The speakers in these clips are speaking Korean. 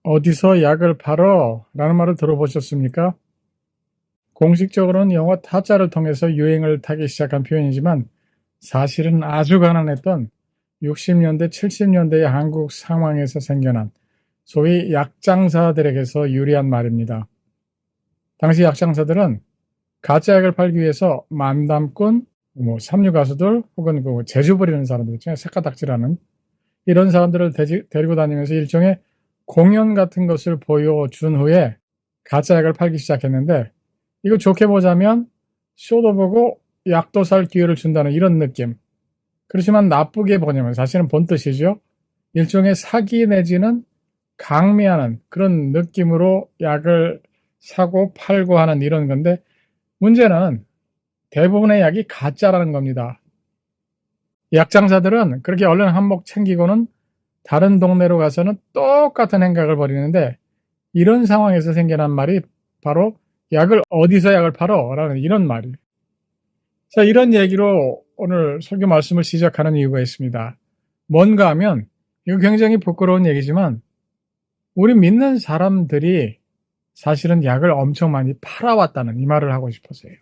어디서 약을 팔어? 라는 말을 들어보셨습니까? 공식적으로는 영어 타짜를 통해서 유행을 타기 시작한 표현이지만 사실은 아주 가난했던 60년대, 70년대의 한국 상황에서 생겨난 소위 약장사들에게서 유래한 말입니다. 당시 약장사들은 가짜 약을 팔기 위해서 만담꾼, 삼류 가수들 혹은 재주 부리는 사람들 있잖아요. 색가닥질하는 이런 사람들을 데리고 다니면서 일종의 공연 같은 것을 보여준 후에 가짜 약을 팔기 시작했는데, 이거 좋게 보자면 쇼도 보고 약도 살 기회를 준다는 이런 느낌. 그렇지만 나쁘게 보냐면 사실은 본뜻이죠. 일종의 사기 내지는 강매하는 그런 느낌으로 약을 사고 팔고 하는 이런 건데, 문제는 대부분의 약이 가짜라는 겁니다. 약장사들은 그렇게 얼른 한몫 챙기고는 다른 동네로 가서는 똑같은 행각을 벌이는데, 이런 상황에서 생겨난 말이 바로 어디서 약을 팔어? 라는 이런 말이에요. 자, 이런 얘기로 오늘 설교 말씀을 시작하는 이유가 있습니다. 뭔가 하면, 이거 굉장히 부끄러운 얘기지만, 우리 믿는 사람들이 사실은 약을 엄청 많이 팔아왔다는 이 말을 하고 싶어서요.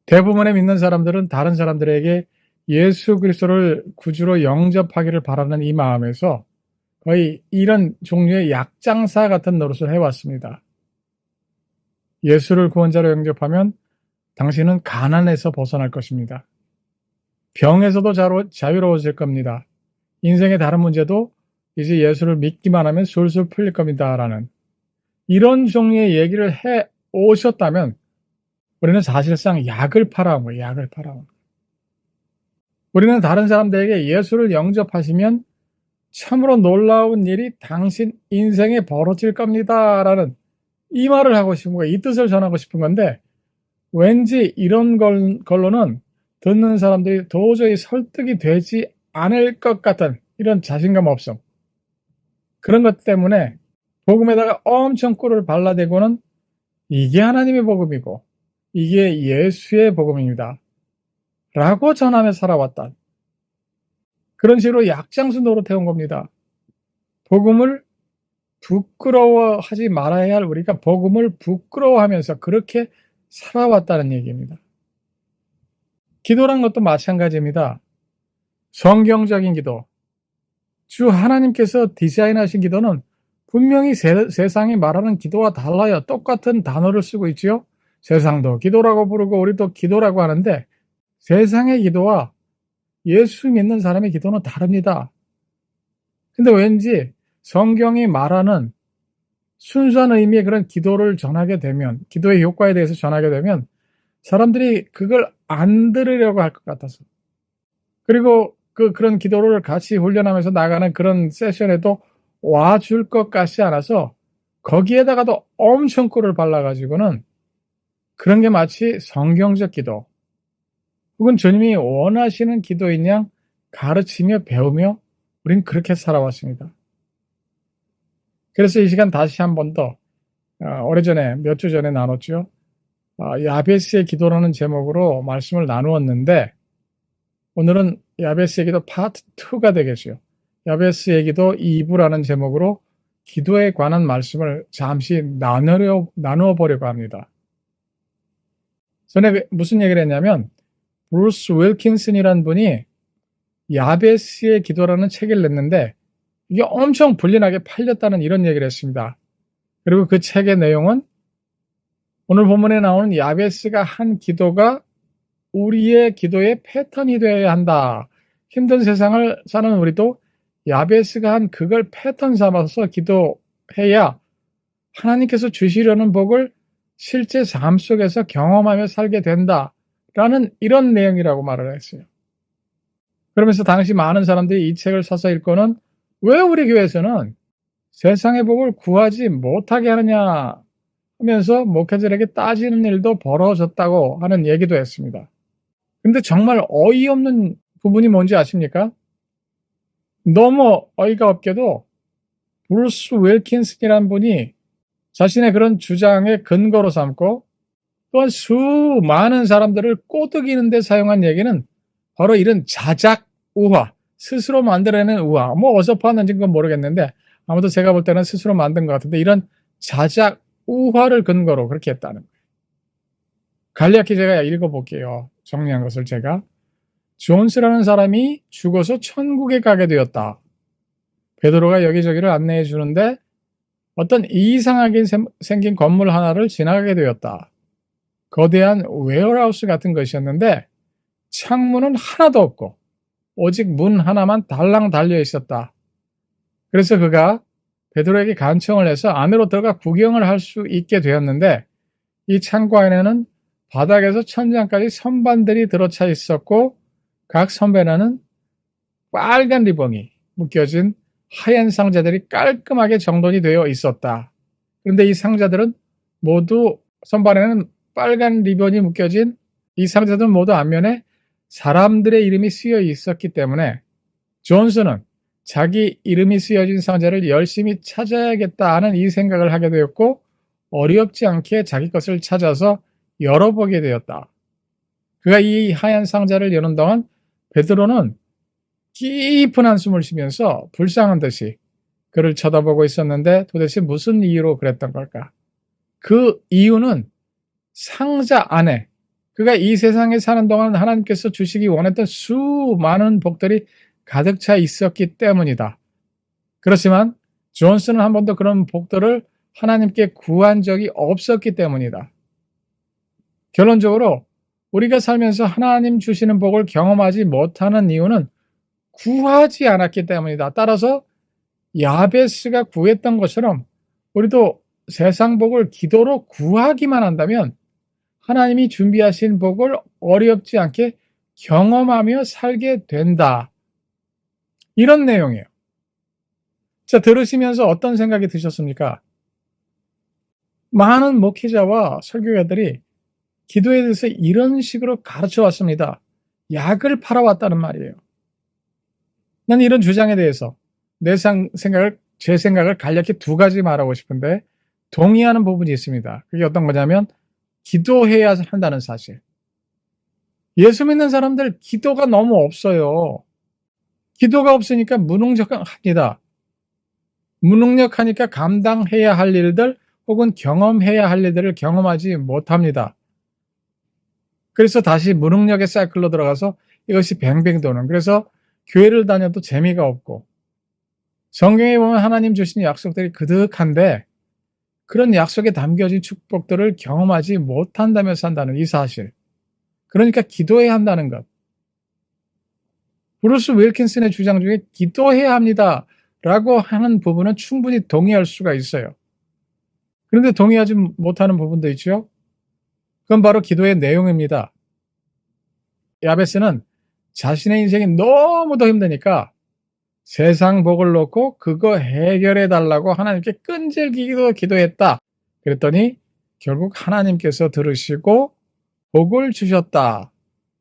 대부분의 믿는 사람들은 다른 사람들에게 예수 그리스도를 구주로 영접하기를 바라는 이 마음에서 거의 이런 종류의 약장사 같은 노릇을 해왔습니다. 예수를 구원자로 영접하면 당신은 가난에서 벗어날 것입니다. 병에서도 자유로워질 겁니다. 인생의 다른 문제도 이제 예수를 믿기만 하면 술술 풀릴 겁니다. 라는 이런 종류의 얘기를 해 오셨다면 우리는 사실상 약을 팔아온 거예요. 약을 팔아온 거예요. 우리는 다른 사람들에게 예수를 영접하시면 참으로 놀라운 일이 당신 인생에 벌어질 겁니다. 라는 이 말을 하고 싶은 거예요. 이 뜻을 전하고 싶은 건데, 왠지 이런 걸로는 듣는 사람들이 도저히 설득이 되지 않을 것 같은 이런 자신감 없음. 그런 것 때문에 복음에다가 엄청 꿀을 발라대고는 이게 하나님의 복음이고 이게 예수의 복음입니다. 라고 전하며 살아왔다. 그런 식으로 약장수 노릇해온 겁니다. 복음을 부끄러워하지 말아야 할 우리가 복음을 부끄러워하면서 그렇게 살아왔다는 얘기입니다. 기도란 것도 마찬가지입니다. 성경적인 기도, 주 하나님께서 디자인하신 기도는 분명히 세상이 말하는 기도와 달라요. 똑같은 단어를 쓰고 있지요. 세상도 기도라고 부르고 우리도 기도라고 하는데 세상의 기도와 예수 믿는 사람의 기도는 다릅니다. 근데 왠지 성경이 말하는 순수한 의미의 그런 기도를 전하게 되면, 기도의 효과에 대해서 전하게 되면 사람들이 그걸 안 들으려고 할 것 같아서, 그리고 그런 기도를 같이 훈련하면서 나가는 그런 세션에도 와줄 것 같지 않아서 거기에다가도 엄청 꿀을 발라가지고는 그런 게 마치 성경적 기도 혹은 주님이 원하시는 기도인 양 가르치며 배우며 우린 그렇게 살아왔습니다. 그래서 이 시간 다시 한 번 더 오래전에 몇 주 전에 나눴죠. 야베스의 기도라는 제목으로 말씀을 나누었는데 오늘은 야베스의 기도 파트 2가 되겠죠. 야베스의 기도 2부라는 제목으로 기도에 관한 말씀을 잠시 나누어 보려고 합니다. 전에 무슨 얘기를 했냐면 브루스 윌킨슨이라는 분이 야베스의 기도라는 책을 냈는데 이게 엄청 불리하게 팔렸다는 이런 얘기를 했습니다. 그리고 그 책의 내용은 오늘 본문에 나오는 야베스가 한 기도가 우리의 기도의 패턴이 되어야 한다. 힘든 세상을 사는 우리도 야베스가 한 그걸 패턴 삼아서 기도해야 하나님께서 주시려는 복을 실제 삶 속에서 경험하며 살게 된다라는 이런 내용이라고 말을 했어요. 그러면서 당시 많은 사람들이 이 책을 사서 읽고는 왜 우리 교회에서는 세상의 복을 구하지 못하게 하느냐 하면서 목회자들에게 따지는 일도 벌어졌다고 하는 얘기도 했습니다. 근데 정말 어이없는 부분이 뭔지 아십니까? 너무 어이가 없게도 브루스 윌킨슨이라는 분이 자신의 그런 주장의 근거로 삼고 또한 수많은 사람들을 꼬드기는 데 사용한 얘기는 바로 이런 자작 우화, 스스로 만들어내는 우화, 어디서 봤는지 그건 모르겠는데 아무도 제가 볼 때는 스스로 만든 것 같은데 이런 자작 우화를 근거로 그렇게 했다는 거예요. 간략히 제가 읽어볼게요. 정리한 것을 제가. 존스라는 사람이 죽어서 천국에 가게 되었다. 베드로가 여기저기를 안내해 주는데 어떤 이상하게 생긴 건물 하나를 지나가게 되었다. 거대한 웨어하우스 같은 것이었는데 창문은 하나도 없고 오직 문 하나만 달랑 달려 있었다. 그래서 그가 베드로에게 간청을 해서 안으로 들어가 구경을 할 수 있게 되었는데 이 창고 안에는 바닥에서 천장까지 선반들이 들어차 있었고 각 선반에는 빨간 리본이 묶여진 하얀 상자들이 깔끔하게 정돈이 되어 있었다. 그런데 이 상자들은 모두 선반에는 빨간 리본이 묶여진 이 상자들은 모두 앞면에 사람들의 이름이 쓰여 있었기 때문에 존스는 자기 이름이 쓰여진 상자를 열심히 찾아야겠다 하는 이 생각을 하게 되었고 어렵지 않게 자기 것을 찾아서 열어보게 되었다. 그가 이 하얀 상자를 여는 동안 베드로는 깊은 한숨을 쉬면서 불쌍한 듯이 그를 쳐다보고 있었는데 도대체 무슨 이유로 그랬던 걸까? 그 이유는 상자 안에 그가 이 세상에 사는 동안 하나님께서 주시기 원했던 수많은 복들이 가득 차 있었기 때문이다. 그렇지만 존스는 한 번도 그런 복들을 하나님께 구한 적이 없었기 때문이다. 결론적으로 우리가 살면서 하나님 주시는 복을 경험하지 못하는 이유는 구하지 않았기 때문이다. 따라서 야베스가 구했던 것처럼 우리도 세상 복을 기도로 구하기만 한다면 하나님이 준비하신 복을 어렵지 않게 경험하며 살게 된다. 이런 내용이에요. 자, 들으시면서 어떤 생각이 드셨습니까? 많은 목회자와 설교자들이 기도에 대해서 이런 식으로 가르쳐 왔습니다. 약을 팔아왔다는 말이에요. 난 이런 주장에 대해서 제 생각을 간략히 두 가지 말하고 싶은데 동의하는 부분이 있습니다. 그게 어떤 거냐면 기도해야 한다는 사실. 예수 믿는 사람들 기도가 너무 없어요. 기도가 없으니까 무능력합니다. 무능력하니까 감당해야 할 일들 혹은 경험해야 할 일들을 경험하지 못합니다. 그래서 다시 무능력의 사이클로 들어가서 이것이 뱅뱅 도는. 그래서 교회를 다녀도 재미가 없고 성경에 보면 하나님 주신 약속들이 그득한데 그런 약속에 담겨진 축복들을 경험하지 못한다며 산다는 이 사실. 그러니까 기도해야 한다는 것. 브루스 윌킨슨의 주장 중에 기도해야 합니다 라고 하는 부분은 충분히 동의할 수가 있어요. 그런데 동의하지 못하는 부분도 있죠. 그건 바로 기도의 내용입니다. 야베스는 자신의 인생이 너무도 힘드니까 세상 복을 놓고 그거 해결해 달라고 하나님께 끈질기게 기도했다. 그랬더니 결국 하나님께서 들으시고 복을 주셨다.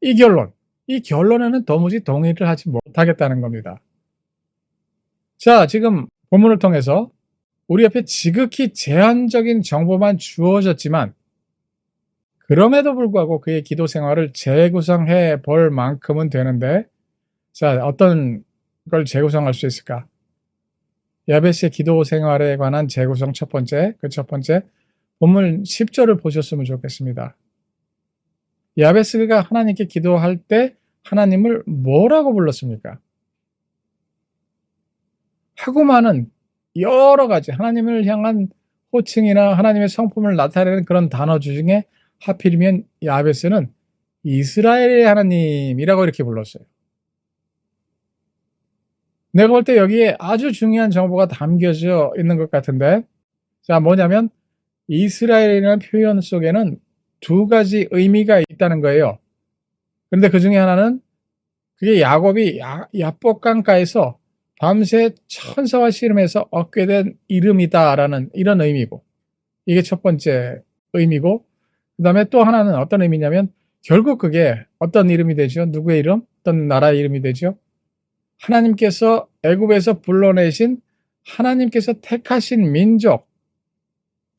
이 결론에는 도무지 동의를 하지 못하겠다는 겁니다. 자, 지금 본문을 통해서 우리 앞에 지극히 제한적인 정보만 주어졌지만 그럼에도 불구하고 그의 기도 생활을 재구성해 볼 만큼은 되는데 자, 어떤 걸 재구성할 수 있을까? 야베스의 기도 생활에 관한 재구성 첫 번째 본문 10절을 보셨으면 좋겠습니다. 야베스가 하나님께 기도할 때 하나님을 뭐라고 불렀습니까? 하고 많은 여러 가지 하나님을 향한 호칭이나 하나님의 성품을 나타내는 그런 단어 중에 하필이면 야베스는 이스라엘의 하나님이라고 이렇게 불렀어요. 내가 볼 때 여기에 아주 중요한 정보가 담겨져 있는 것 같은데 자, 뭐냐면 이스라엘이라는 표현 속에는 두 가지 의미가 있다는 거예요. 그런데 그 중에 하나는 그게 야곱이 야복강가에서 밤새 천사와 씨름해서 얻게 된 이름이다라는 이런 의미고 이게 첫 번째 의미고 그 다음에 또 하나는 어떤 의미냐면 결국 그게 어떤 이름이 되죠? 누구의 이름? 어떤 나라의 이름이 되죠? 하나님께서 애굽에서 불러내신 하나님께서 택하신 민족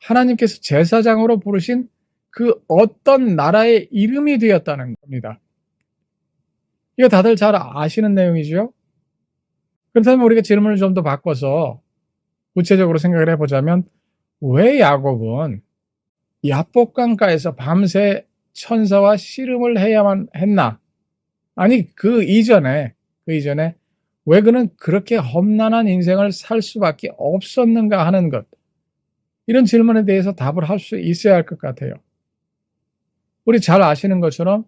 하나님께서 제사장으로 부르신 그 어떤 나라의 이름이 되었다는 겁니다. 이거 다들 잘 아시는 내용이죠? 그렇다면 우리가 질문을 좀 더 바꿔서 구체적으로 생각을 해보자면 왜 야곱은 야복강가에서 밤새 천사와 씨름을 해야만 했나? 아니 그 이전에 왜 그는 그렇게 험난한 인생을 살 수밖에 없었는가 하는 것, 이런 질문에 대해서 답을 할 수 있어야 할 것 같아요. 우리 잘 아시는 것처럼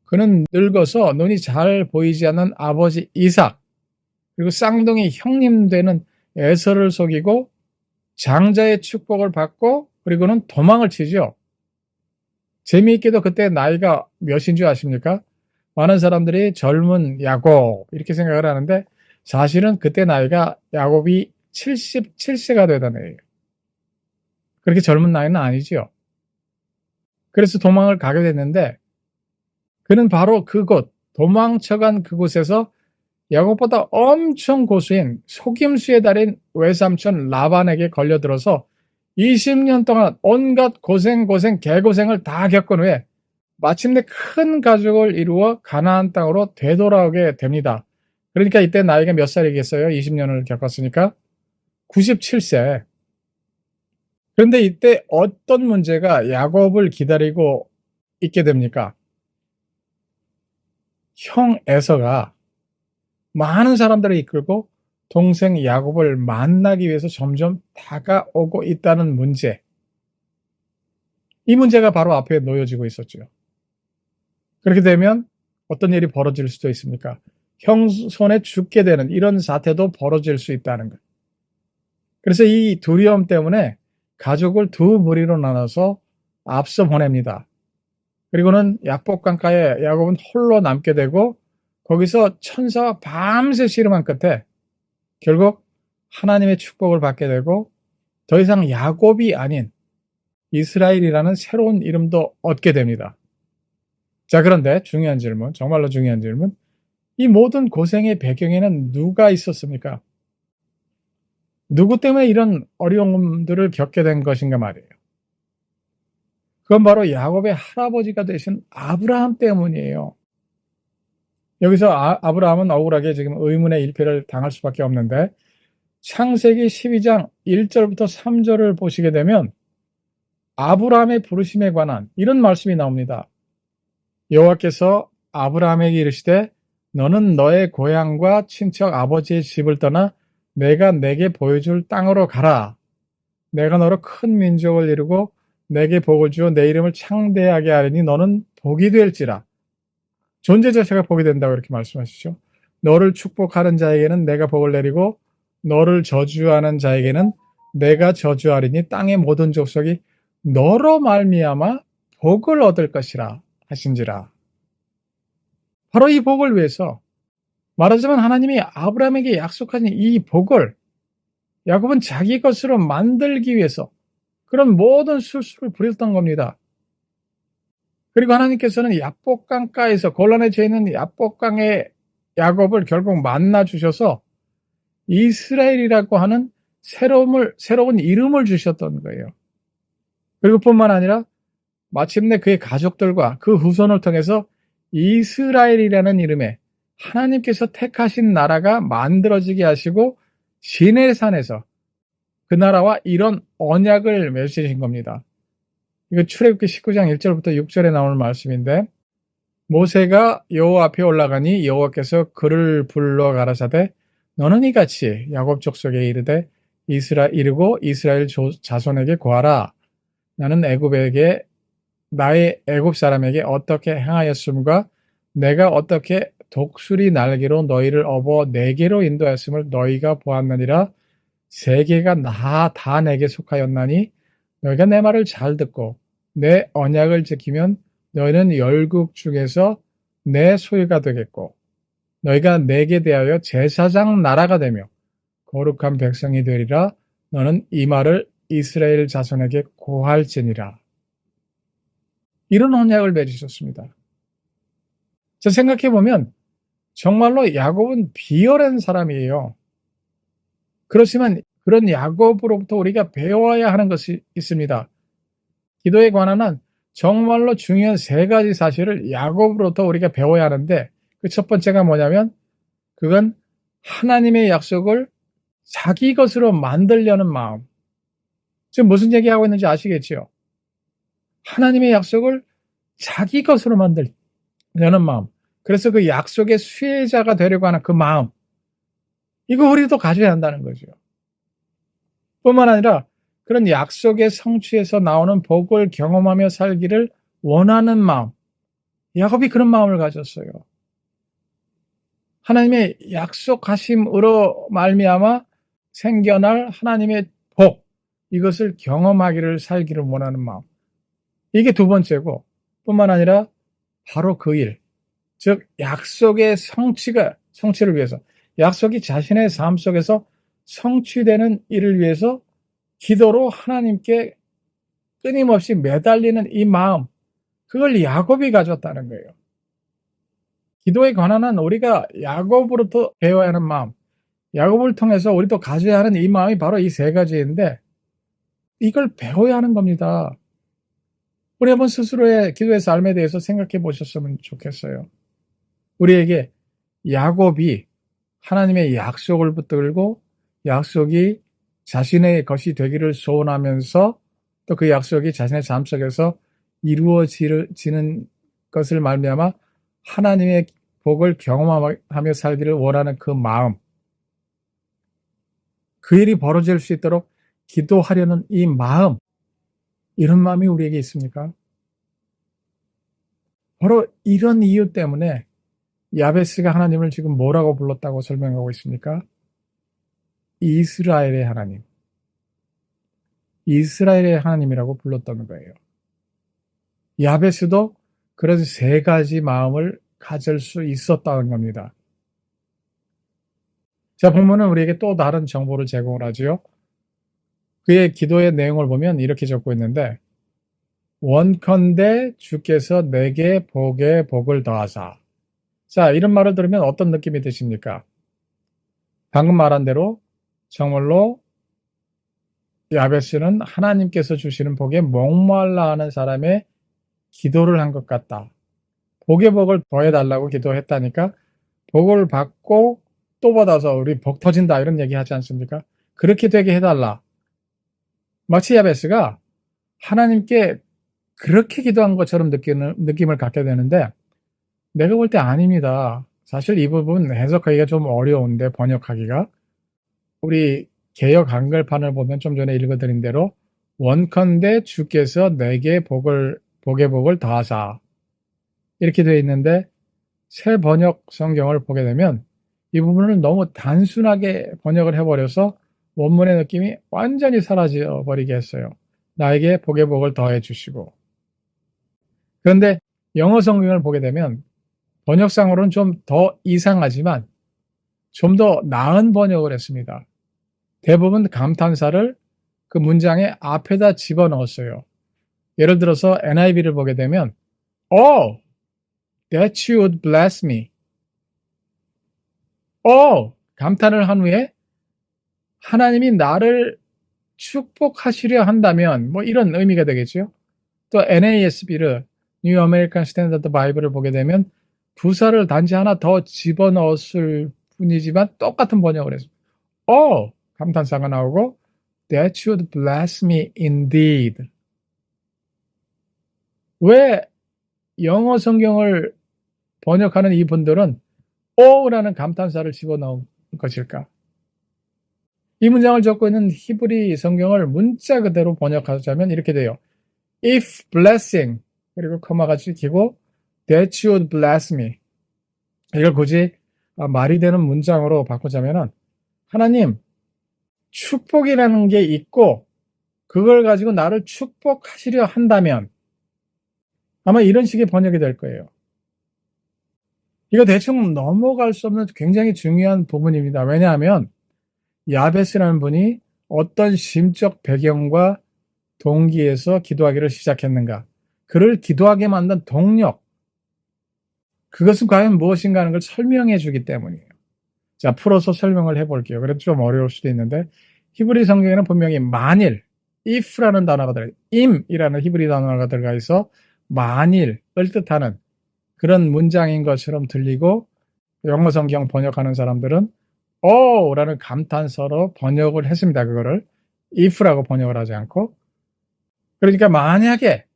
그는 늙어서 눈이 잘 보이지 않는 아버지 이삭, 그리고 쌍둥이 형님 되는 에서를 속이고 장자의 축복을 받고 그리고는 도망을 치죠. 재미있게도 그때 나이가 몇인 줄 아십니까? 많은 사람들이 젊은 야곱 이렇게 생각을 하는데 사실은 그때 나이가 야곱이 77세가 되던 해예요. 그렇게 젊은 나이는 아니지요. 그래서 도망을 가게 됐는데 그는 바로 그곳, 도망쳐간 그곳에서 야곱보다 엄청 고수인 속임수의 달인 외삼촌 라반에게 걸려들어서 20년 동안 온갖 개고생을 다 겪은 후에 마침내 큰 가족을 이루어 가나안 땅으로 되돌아오게 됩니다. 그러니까 이때 나이가 몇 살이겠어요? 20년을 겪었으니까 97세. 그런데 이때 어떤 문제가 야곱을 기다리고 있게 됩니까? 형 에서가 많은 사람들을 이끌고 동생 야곱을 만나기 위해서 점점 다가오고 있다는 문제. 이 문제가 바로 앞에 놓여지고 있었죠. 그렇게 되면 어떤 일이 벌어질 수도 있습니까? 형 손에 죽게 되는 이런 사태도 벌어질 수 있다는 것. 그래서 이 두려움 때문에 가족을 두 무리로 나눠서 앞서 보냅니다. 그리고는 야복강가에 야곱은 홀로 남게 되고 거기서 천사와 밤새 씨름한 끝에 결국 하나님의 축복을 받게 되고 더 이상 야곱이 아닌 이스라엘이라는 새로운 이름도 얻게 됩니다. 자, 그런데 중요한 질문, 정말로 중요한 질문. 이 모든 고생의 배경에는 누가 있었습니까? 누구 때문에 이런 어려움들을 겪게 된 것인가 말이에요. 그건 바로 야곱의 할아버지가 되신 아브라함 때문이에요. 여기서 아브라함은 억울하게 지금 의문의 일패를 당할 수밖에 없는데 창세기 12장 1절부터 3절을 보시게 되면 아브라함의 부르심에 관한 이런 말씀이 나옵니다. 여호와께서 아브라함에게 이르시되 너는 너의 고향과 친척 아버지의 집을 떠나 내가 내게 보여줄 땅으로 가라. 내가 너로 큰 민족을 이루고 내게 복을 주어 내 이름을 창대하게 하리니 너는 복이 될지라. 존재 자체가 복이 된다고 이렇게 말씀하시죠. 너를 축복하는 자에게는 내가 복을 내리고 너를 저주하는 자에게는 내가 저주하리니 땅의 모든 족속이 너로 말미암아 복을 얻을 것이라 하신지라. 바로 이 복을 위해서, 말하자면 하나님이 아브라함에게 약속하신 이 복을 야곱은 자기 것으로 만들기 위해서 그런 모든 술수를 부렸던 겁니다. 그리고 하나님께서는 야복강가에서 곤란에 처해 있는 야복강의 야곱을 결국 만나 주셔서 이스라엘이라고 하는 새로운 이름을 주셨던 거예요. 그리고 뿐만 아니라 마침내 그의 가족들과 그 후손을 통해서 이스라엘이라는 이름에 하나님께서 택하신 나라가 만들어지게 하시고 시내산에서 그 나라와 이런 언약을 맺으신 겁니다. 이거 출애굽기 19장 1절부터 6절에 나오는 말씀인데 모세가 여호와 앞에 올라가니 여호와께서 그를 불러 가라사대 너는 이같이 야곱 족속에 이르되 이르고 이스라엘 자손에게 고하라. 나는 나의 애굽 사람에게 어떻게 행하였음과 내가 어떻게 독수리 날개로 너희를 업어 내게로 인도하였음을 너희가 보았느니라. 세계가 다 내게 속하였나니 너희가 내 말을 잘 듣고 내 언약을 지키면 너희는 열국 중에서 내 소유가 되겠고 너희가 내게 대하여 제사장 나라가 되며 거룩한 백성이 되리라. 너는 이 말을 이스라엘 자손에게 고할지니라. 이런 언약을 맺으셨습니다. 자, 생각해보면 정말로 야곱은 비열한 사람이에요. 그렇지만 그런 야곱으로부터 우리가 배워야 하는 것이 있습니다. 기도에 관한 한 정말로 중요한 세 가지 사실을 야곱으로부터 우리가 배워야 하는데 그 첫 번째가 뭐냐면 그건 하나님의 약속을 자기 것으로 만들려는 마음. 지금 무슨 얘기하고 있는지 아시겠지요? 하나님의 약속을 자기 것으로 만들려는 마음. 그래서 그 약속의 수혜자가 되려고 하는 그 마음. 이거 우리도 가져야 한다는 거죠. 뿐만 아니라 그런 약속의 성취에서 나오는 복을 경험하며 살기를 원하는 마음. 야곱이 그런 마음을 가졌어요. 하나님의 약속하심으로 말미암아 생겨날 하나님의 복, 이것을 경험하기를 살기를 원하는 마음. 이게 두 번째고, 뿐만 아니라 바로 그 일, 즉 약속의 성취를 위해서, 약속이 자신의 삶 속에서 성취되는 일을 위해서 기도로 하나님께 끊임없이 매달리는 이 마음, 그걸 야곱이 가졌다는 거예요. 기도에 관한 우리가 야곱으로부터 배워야 하는 마음, 야곱을 통해서 우리도 가져야 하는 이 마음이 바로 이 세 가지인데, 이걸 배워야 하는 겁니다. 우리 한번 스스로의 기도의 삶에 대해서 생각해 보셨으면 좋겠어요. 우리에게 야곱이 하나님의 약속을 붙들고 약속이 자신의 것이 되기를 소원하면서 또 그 약속이 자신의 삶 속에서 이루어지는 것을 말미암아 하나님의 복을 경험하며 살기를 원하는 그 마음, 그 일이 벌어질 수 있도록 기도하려는 이 마음, 이런 마음이 우리에게 있습니까? 바로 이런 이유 때문에 야베스가 하나님을 지금 뭐라고 불렀다고 설명하고 있습니까? 이스라엘의 하나님, 이스라엘의 하나님이라고 불렀던 거예요. 야베스도 그런 세 가지 마음을 가질 수 있었다는 겁니다. 자, 본문은 우리에게 또 다른 정보를 제공을 하지요. 그의 기도의 내용을 보면 이렇게 적고 있는데, 원컨대 주께서 내게 복에 복을 더하사. 자, 이런 말을 들으면 어떤 느낌이 드십니까? 방금 말한 대로 정말로 야베스는 하나님께서 주시는 복에 목말라 하는 사람의 기도를 한 것 같다. 복의 복을 더해달라고 기도했다니까 복을 받고 또 받아서 우리 복 터진다 이런 얘기 하지 않습니까? 그렇게 되게 해달라. 마치 야베스가 하나님께 그렇게 기도한 것처럼 느낌을 갖게 되는데 내가 볼 때 아닙니다. 사실 이 부분 해석하기가 좀 어려운데 번역하기가 우리 개역 한글판을 보면 좀 전에 읽어드린 대로 원컨대 주께서 내게 복의 복을 더하사 이렇게 되어 있는데 새 번역 성경을 보게 되면 이 부분을 너무 단순하게 번역을 해버려서 원문의 느낌이 완전히 사라져 버리게 했어요. 나에게 복의 복을 더해 주시고. 그런데 영어 성경을 보게 되면 번역상으로는 좀 더 이상하지만 좀 더 나은 번역을 했습니다. 대부분 감탄사를 그 문장의 앞에다 집어넣었어요. 예를 들어서 NIV를 보게 되면 Oh, that you would bless me. 감탄을 한 후에 하나님이 나를 축복하시려 한다면 뭐 이런 의미가 되겠죠. 또 NASB를 New American Standard Bible을 보게 되면 부사를 단지 하나 더 집어넣었을 뿐이지만 똑같은 번역을 했습니다. 감탄사가 나오고 That you would bless me indeed. 왜 영어 성경을 번역하는 이분들은 라는 감탄사를 집어넣은 것일까? 이 문장을 적고 있는 히브리 성경을 문자 그대로 번역하자면 이렇게 돼요. If blessing 그리고 코마가 찍히고 That you would bless me. 이걸 굳이 말이 되는 문장으로 바꾸자면은 하나님 축복이라는 게 있고 그걸 가지고 나를 축복하시려 한다면 아마 이런 식의 번역이 될 거예요. 이거 대충 넘어갈 수 없는 굉장히 중요한 부분입니다. 왜냐하면 야베스라는 분이 어떤 심적 배경과 동기에서 기도하기를 시작했는가, 그를 기도하게 만든 동력, 그것은 과연 무엇인가 하는 걸 설명해 주기 때문이에요. 자, 풀어서 설명을 해볼게요. 그래도 좀 어려울 수도 있는데 히브리 성경에는 분명히 만일, if라는 단어가 들어가 있어요. im이라는 히브리 단어가 들어가 있어 만일을 뜻하는 그런 문장인 것처럼 들리고 영어 성경 번역하는 사람들은 라는 감탄사로 번역을 했습니다. 그거를 if라고 번역을 하지 않고. 그러니까 만약에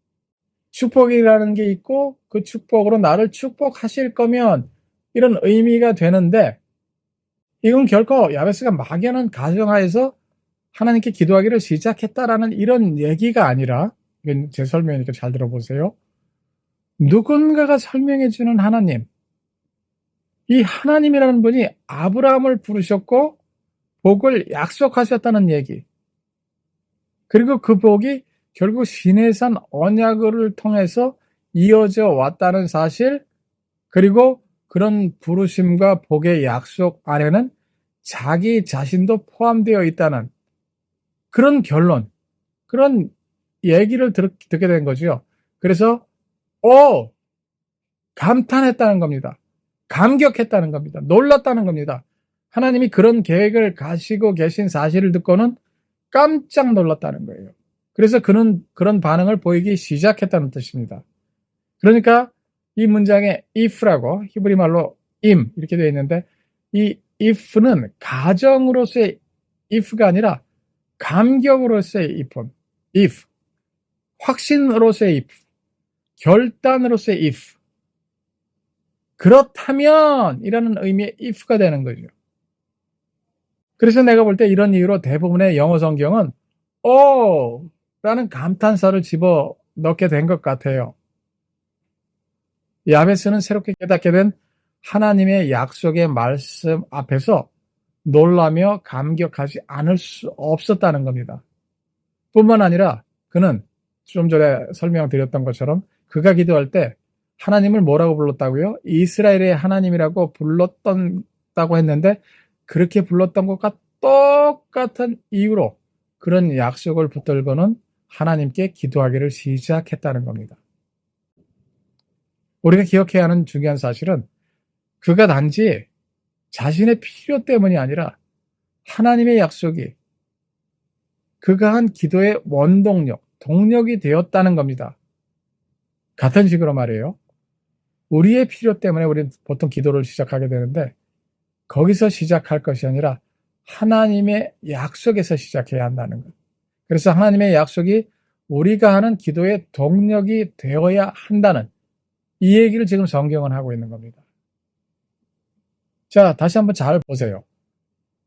축복이라는 게 있고 그 축복으로 나를 축복하실 거면 이런 의미가 되는데, 이건 결코 야베스가 막연한 가정하에서 하나님께 기도하기를 시작했다라는 이런 얘기가 아니라, 이건 제 설명이니까 잘 들어보세요. 누군가가 설명해 주는 하나님, 이 하나님이라는 분이 아브라함을 부르셨고 복을 약속하셨다는 얘기, 그리고 그 복이 결국 시내산 언약을 통해서 이어져 왔다는 사실, 그리고 그런 부르심과 복의 약속 안에는 자기 자신도 포함되어 있다는 그런 결론, 그런 얘기를 듣게 된 거죠. 그래서 감탄했다는 겁니다. 감격했다는 겁니다. 놀랐다는 겁니다. 하나님이 그런 계획을 가지고 계신 사실을 듣고는 깜짝 놀랐다는 거예요. 그래서 그는 그런 반응을 보이기 시작했다는 뜻입니다. 그러니까 이 문장에 if라고 히브리 말로 im 이렇게 되어 있는데, 이 if는 가정으로서의 if가 아니라 감격으로서의 if, 확신으로서의 if, 결단으로서의 if, 그렇다면 이라는 의미의 if가 되는 거죠. 그래서 내가 볼 때 이런 이유로 대부분의 영어 성경은 라는 감탄사를 집어넣게 된 것 같아요. 야베스는 새롭게 깨닫게 된 하나님의 약속의 말씀 앞에서 놀라며 감격하지 않을 수 없었다는 겁니다. 뿐만 아니라 그는 좀 전에 설명드렸던 것처럼 그가 기도할 때 하나님을 뭐라고 불렀다고요? 이스라엘의 하나님이라고 불렀다고 했는데, 그렇게 불렀던 것과 똑같은 이유로 그런 약속을 붙들고는 하나님께 기도하기를 시작했다는 겁니다. 우리가 기억해야 하는 중요한 사실은 그가 단지 자신의 필요 때문이 아니라 하나님의 약속이 그가 한 기도의 원동력, 동력이 되었다는 겁니다. 같은 식으로 말이에요. 우리의 필요 때문에 우리는 보통 기도를 시작하게 되는데, 거기서 시작할 것이 아니라 하나님의 약속에서 시작해야 한다는 것. 그래서 하나님의 약속이 우리가 하는 기도의 동력이 되어야 한다는 이 얘기를 지금 성경은 하고 있는 겁니다. 자, 다시 한번 잘 보세요.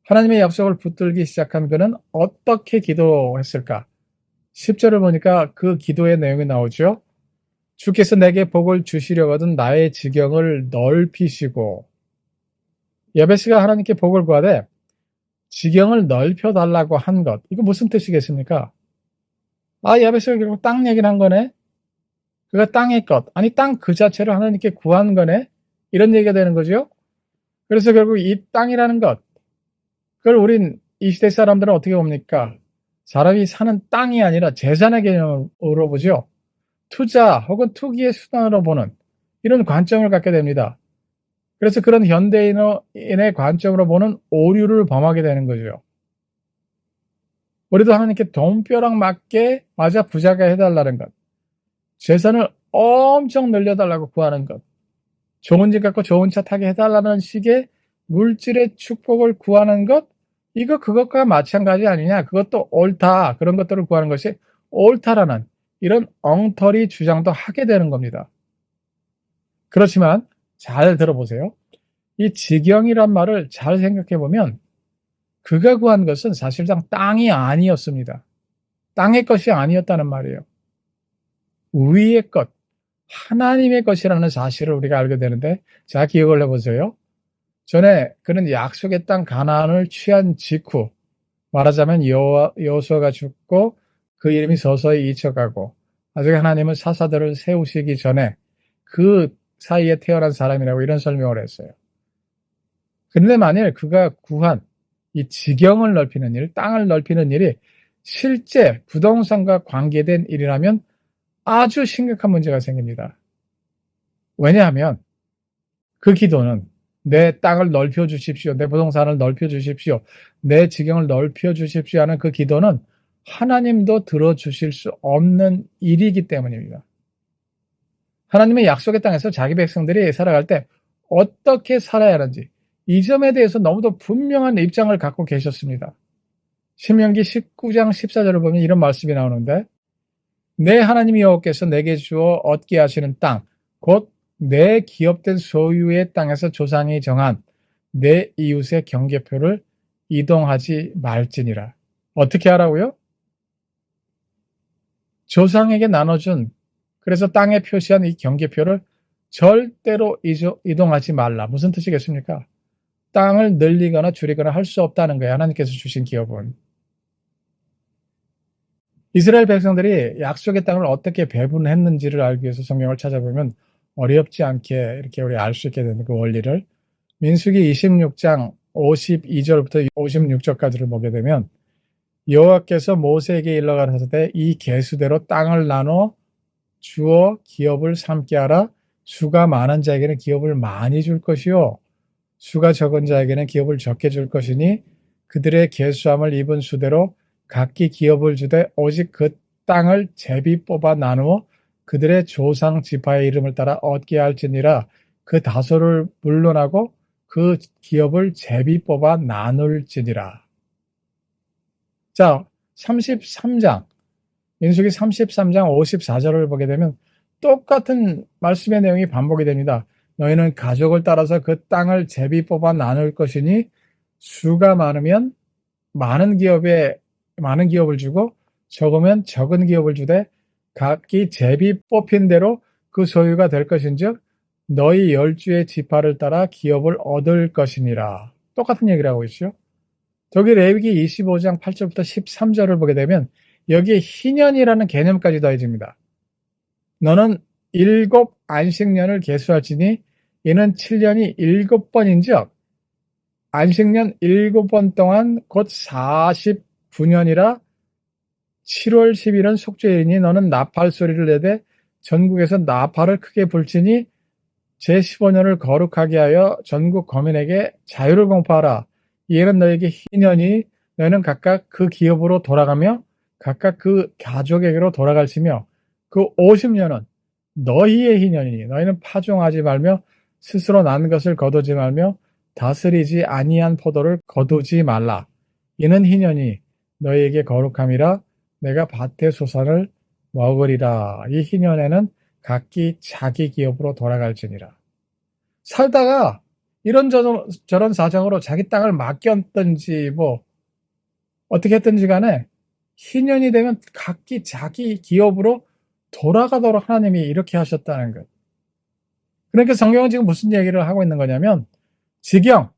하나님의 약속을 붙들기 시작한 그는 어떻게 기도했을까? 10절을 보니까 그 기도의 내용이 나오죠. 주께서 내게 복을 주시려거든 나의 지경을 넓히시고. 야베스가 하나님께 복을 구하되 지경을 넓혀달라고 한 것, 이거 무슨 뜻이겠습니까? 야베스가 결국 땅 얘기를 한 거네? 그가 땅의 것, 아니 땅 그 자체를 하나님께 구한 거네? 이런 얘기가 되는 거죠. 그래서 결국 이 땅이라는 것, 그걸 우린 이 시대 사람들은 어떻게 봅니까? 사람이 사는 땅이 아니라 재산의 개념으로 보죠. 투자 혹은 투기의 수단으로 보는 이런 관점을 갖게 됩니다. 그래서 그런 현대인의 관점으로 보는 오류를 범하게 되는 거죠. 우리도 하나님께 돈벼락 맞게 맞아 부자가 해달라는 것, 재산을 엄청 늘려달라고 구하는 것, 좋은 집 갖고 좋은 차 타게 해달라는 식의 물질의 축복을 구하는 것, 이거 그것과 마찬가지 아니냐, 그것도 옳다, 그런 것들을 구하는 것이 옳다라는 이런 엉터리 주장도 하게 되는 겁니다. 그렇지만 잘 들어보세요. 이 지경이란 말을 잘 생각해 보면 그가 구한 것은 사실상 땅이 아니었습니다. 땅의 것이 아니었다는 말이에요. 위의 것, 하나님의 것이라는 사실을 우리가 알게 되는데, 자, 기억을 해보세요. 전에 그는 약속의 땅 가나안을 취한 직후, 말하자면 여호수아가 죽고 그 이름이 서서히 잊혀가고 아직 하나님은 사사들을 세우시기 전에 그 사이에 태어난 사람이라고 이런 설명을 했어요. 그런데 만일 그가 구한 이 지경을 넓히는 일, 땅을 넓히는 일이 실제 부동산과 관계된 일이라면 아주 심각한 문제가 생깁니다. 왜냐하면 그 기도는 내 땅을 넓혀 주십시오, 내 부동산을 넓혀 주십시오, 내 지경을 넓혀 주십시오 하는 그 기도는 하나님도 들어주실 수 없는 일이기 때문입니다. 하나님의 약속의 땅에서 자기 백성들이 살아갈 때 어떻게 살아야 하는지, 이 점에 대해서 너무도 분명한 입장을 갖고 계셨습니다. 신명기 19장 14절을 보면 이런 말씀이 나오는데 내 하나님 여호와께서 내게 주어 얻게 하시는 땅, 곧 내 기업된 소유의 땅에서 조상이 정한 내 이웃의 경계표를 이동하지 말지니라. 어떻게 하라고요? 조상에게 나눠준, 그래서 땅에 표시한 이 경계표를 절대로 이동하지 말라. 무슨 뜻이겠습니까? 땅을 늘리거나 줄이거나 할 수 없다는 거예요. 하나님께서 주신 기업은. 이스라엘 백성들이 약속의 땅을 어떻게 배분했는지를 알기 위해서 성경을 찾아보면 어렵지 않게 이렇게 우리 알 수 있게 되는 그 원리를 민수기 26장 52절부터 56절까지를 보게 되면 여호와께서 모세에게 일러 가라사대 이 계수대로 땅을 나눠 주어 기업을 삼게 하라. 수가 많은 자에게는 기업을 많이 줄 것이요 수가 적은 자에게는 기업을 적게 줄 것이니 그들의 계수함을 입은 수대로 각기 기업을 주되 오직 그 땅을 제비 뽑아 나누어 그들의 조상 지파의 이름을 따라 얻게 할지니라. 그 다소를 물론하고 그 기업을 제비 뽑아 나눌지니라. 자, 33장 민수기 33장 54절을 보게 되면 똑같은 말씀의 내용이 반복이 됩니다. 너희는 가족을 따라서 그 땅을 제비 뽑아 나눌 것이니 수가 많으면 많은 기업을 주고 적으면 적은 기업을 주되 각기 제비 뽑힌 대로 그 소유가 될 것인즉 너희 10주의 지파를 따라 기업을 얻을 것이니라. 똑같은 얘기를 하고 있죠. 저기 레위기 25장 8절부터 13절을 보게 되면 여기에 희년이라는 개념까지 더해집니다. 너는 7 안식년을 계수할지니 이는 7년이 7번인즉 안식년 7번 동안 곧 49년이라 7월 10일은 속죄이니 너는 나팔 소리를 내되 전국에서 나팔을 크게 불지니 제15년을 거룩하게 하여 전국 거민에게 자유를 공포하라. 이에는 너에게 희년이 너희는 각각 그 기업으로 돌아가며 각각 그 가족에게로 돌아갈지며 그 50년은 너희의 희년이니 너희는 파종하지 말며 스스로 난 것을 거두지 말며 다스리지 아니한 포도를 거두지 말라. 이는 희년이 너희에게 거룩함이라. 내가 밭의 소산을 먹으리라. 이 희년에는 각기 자기 기업으로 돌아갈지니라. 살다가 이런저런 사정으로 자기 땅을 맡겼든지 뭐 어떻게 했든지 간에 희년이 되면 각기 자기 기업으로 돌아가도록 하나님이 이렇게 하셨다는 것. 그러니까 성경은 지금 무슨 얘기를 하고 있는 거냐면 직영,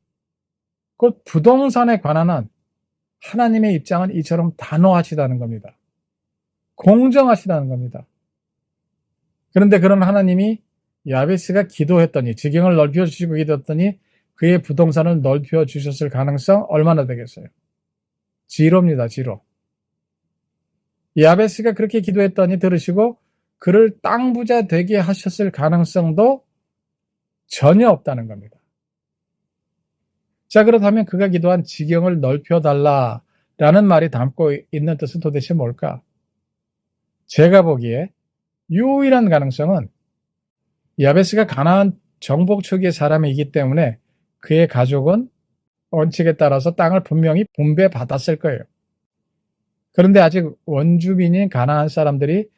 곧 부동산에 관한 한 하나님의 입장은 이처럼 단호하시다는 겁니다. 공정하시다는 겁니다. 그런데 그런 하나님이 야베스가 기도했더니 직영을 넓혀주시고 기도했더니 그의 부동산을 넓혀주셨을 가능성 얼마나 되겠어요? 지로입니다. 지로. 야베스가 그렇게 기도했더니 들으시고 그를 땅 부자 되게 하셨을 가능성도 전혀 없다는 겁니다. 자, 그렇다면 그가 기도한 지경을 넓혀달라라는 말이 담고 있는 뜻은 도대체 뭘까? 제가 보기에 유일한 가능성은 야베스가 가나안 정복 초기의 사람이기 때문에 그의 가족은 원칙에 따라서 땅을 분명히 분배받았을 거예요. 그런데 아직 원주민인 가나안 사람들이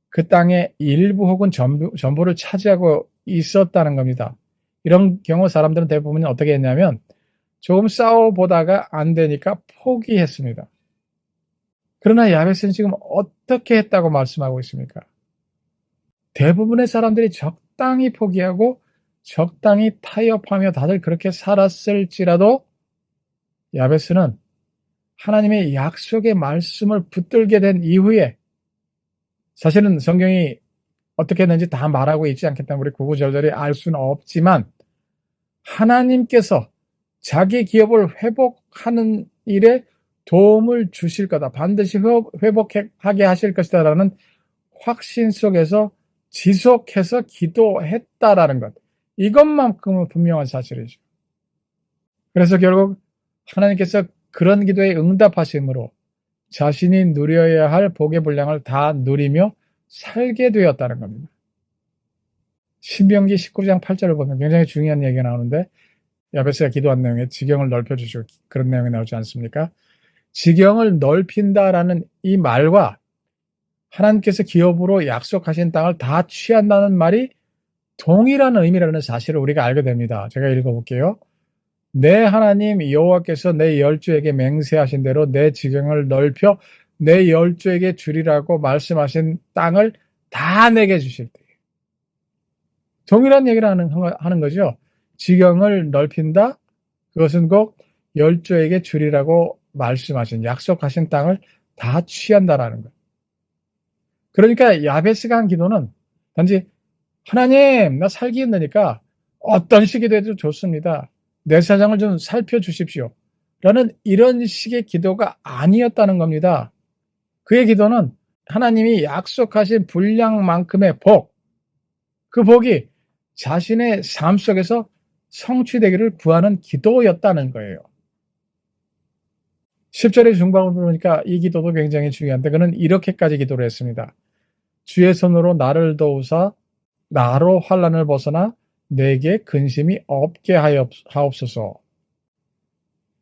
그 땅의 일부 혹은 전부를 차지하고 있었다는 겁니다. 이런 경우 사람들은 대부분 어떻게 했냐면 조금 싸워보다가 안 되니까 포기했습니다. 그러나 야베스는 지금 어떻게 했다고 말씀하고 있습니까? 대부분의 사람들이 적당히 포기하고 적당히 타협하며 다들 그렇게 살았을지라도 야베스는 하나님의 약속의 말씀을 붙들게 된 이후에 사실은 성경이 어떻게 했는지 다 말하고 있지 않기 때문에 우리 구구절절히 알 수는 없지만 하나님께서 자기 기업을 회복하는 일에 도움을 주실 거다. 반드시 회복하게 하실 것이다 라는 확신 속에서 지속해서 기도했다라는 것. 이것만큼은 분명한 사실이죠. 그래서 결국 하나님께서 그런 기도에 응답하심으로 자신이 누려야 할 복의 분량을 다 누리며 살게 되었다는 겁니다. 신명기 19장 8절을 보면 굉장히 중요한 얘기가 나오는데 야베스가 기도한 내용에 지경을 넓혀주시고 그런 내용이 나오지 않습니까? 지경을 넓힌다라는 이 말과 하나님께서 기업으로 약속하신 땅을 다 취한다는 말이 동일한 의미라는 사실을 우리가 알게 됩니다. 제가 읽어볼게요. 내 하나님 여호와께서 내 열조에게 맹세하신 대로 내 지경을 넓혀 내 열조에게 주리라고 말씀하신 땅을 다 내게 주실 때. 동일한 얘기를 하는 거죠. 지경을 넓힌다. 그것은 꼭 열조에게 주리라고 말씀하신 약속하신 땅을 다 취한다라는 거예요. 그러니까 야베스가 한 기도는 단지 하나님 나 살기 힘드니까 어떤 식이 돼도 좋습니다. 내 사정을 좀 살펴주십시오. 라는 이런 식의 기도가 아니었다는 겁니다. 그의 기도는 하나님이 약속하신 분량만큼의 복, 그 복이 자신의 삶 속에서 성취되기를 구하는 기도였다는 거예요. 10절의 중반을 보니까 이 기도도 굉장히 중요한데 그는 이렇게까지 기도를 했습니다. 주의 손으로 나를 도우사 나로 환난을 벗어나 내게 근심이 없게 하옵소서.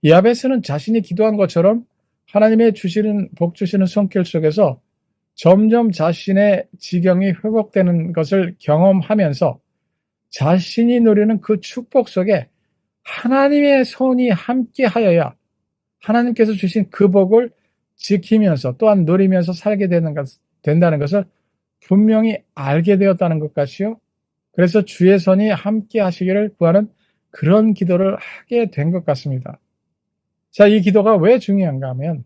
야베스는 자신이 기도한 것처럼 하나님의 주시는 복 주시는 손길 속에서 점점 자신의 지경이 회복되는 것을 경험하면서 자신이 누리는 그 축복 속에 하나님의 손이 함께 하여야 하나님께서 주신 그 복을 지키면서 또한 누리면서 살게 된다는 것을 분명히 알게 되었다는 것 같이요. 그래서 주의 손이 함께 하시기를 구하는 그런 기도를 하게 된 것 같습니다. 자, 이 기도가 왜 중요한가 하면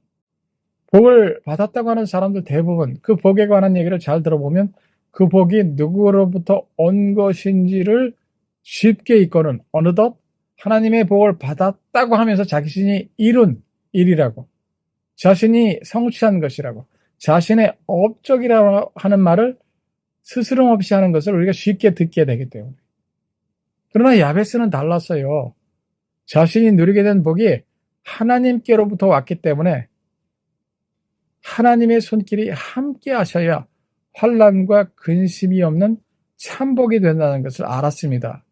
복을 받았다고 하는 사람들 대부분 그 복에 관한 얘기를 잘 들어보면 그 복이 누구로부터 온 것인지를 쉽게 잊고는 어느덧 하나님의 복을 받았다고 하면서 자신이 이룬 일이라고, 자신이 성취한 것이라고, 자신의 업적이라고 하는 말을 스스럼 없이 하는 것을 우리가 쉽게 듣게 되기 때문에. 그러나 야베스는 달랐어요. 자신이 누리게 된 복이 하나님께로부터 왔기 때문에 하나님의 손길이 함께 하셔야 환난과 근심이 없는 참복이 된다는 것을 알았습니다.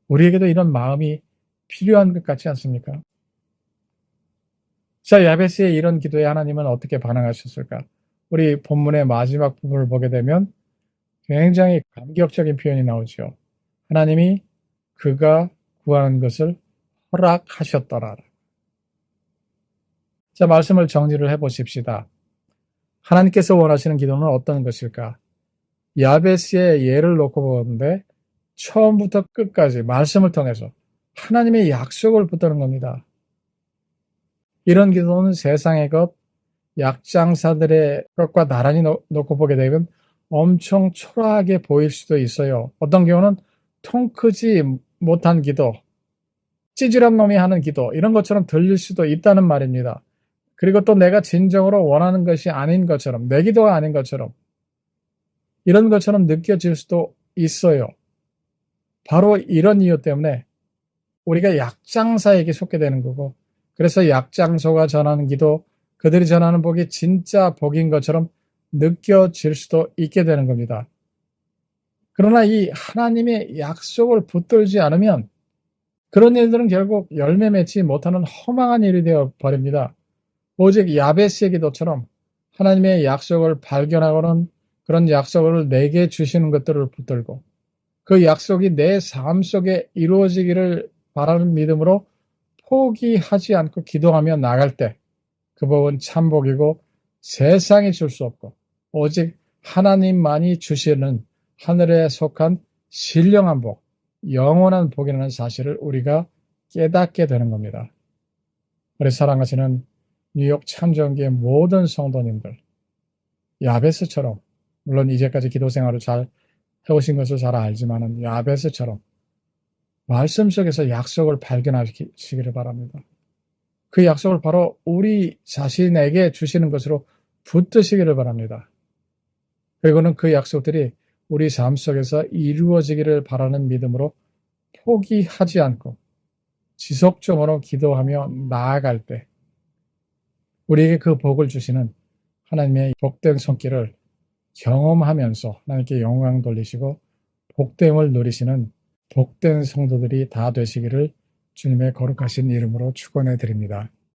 우리에게도 이런 마음이 필요한 것 같지 않습니까? 자, 야베스의 이런 기도에 하나님은 어떻게 반응하셨을까? 우리 본문의 마지막 부분을 보게 되면 굉장히 감격적인 표현이 나오죠. 하나님이 그가 구하는 것을 허락하셨더라. 자, 말씀을 정리를 해보십시다. 하나님께서 원하시는 기도는 어떤 것일까? 야베스의 예를 놓고 보는데 처음부터 끝까지 말씀을 통해서 하나님의 약속을 붙드는 겁니다. 이런 기도는 세상의 것, 약장사들의 것과 나란히 놓고 보게 되면 엄청 초라하게 보일 수도 있어요. 어떤 경우는 통 크지 못한 기도, 찌질한 놈이 하는 기도 이런 것처럼 들릴 수도 있다는 말입니다. 그리고 또 내가 진정으로 원하는 것이 아닌 것처럼, 내 기도가 아닌 것처럼 이런 것처럼 느껴질 수도 있어요. 바로 이런 이유 때문에 우리가 약장사에게 속게 되는 거고, 그래서 약장소가 전하는 기도, 그들이 전하는 복이 진짜 복인 것처럼 느껴질 수도 있게 되는 겁니다. 그러나 이 하나님의 약속을 붙들지 않으면 그런 일들은 결국 열매 맺지 못하는 허망한 일이 되어 버립니다. 오직 야베스의 기도처럼 하나님의 약속을 발견하고는 그런 약속을 내게 주시는 것들을 붙들고 그 약속이 내 삶 속에 이루어지기를 바라는 믿음으로 포기하지 않고 기도하며 나갈 때 그 복은 참복이고 세상이 줄 수 없고 오직 하나님만이 주시는 하늘에 속한 신령한 복, 영원한 복이라는 사실을 우리가 깨닫게 되는 겁니다. 우리 사랑하시는 뉴욕 참정교회 모든 성도님들, 야베스처럼 물론 이제까지 기도 생활을 잘 해오신 것을 잘 알지만은 야베스처럼 말씀 속에서 약속을 발견하시기를 바랍니다. 그 약속을 바로 우리 자신에게 주시는 것으로 붙드시기를 바랍니다. 그리고는 그 약속들이 우리 삶 속에서 이루어지기를 바라는 믿음으로 포기하지 않고 지속적으로 기도하며 나아갈 때 우리에게 그 복을 주시는 하나님의 복된 손길을 경험하면서 하나님께 영광 돌리시고 복됨을 누리시는 복된 성도들이 다 되시기를 주님의 거룩하신 이름으로 축원해 드립니다.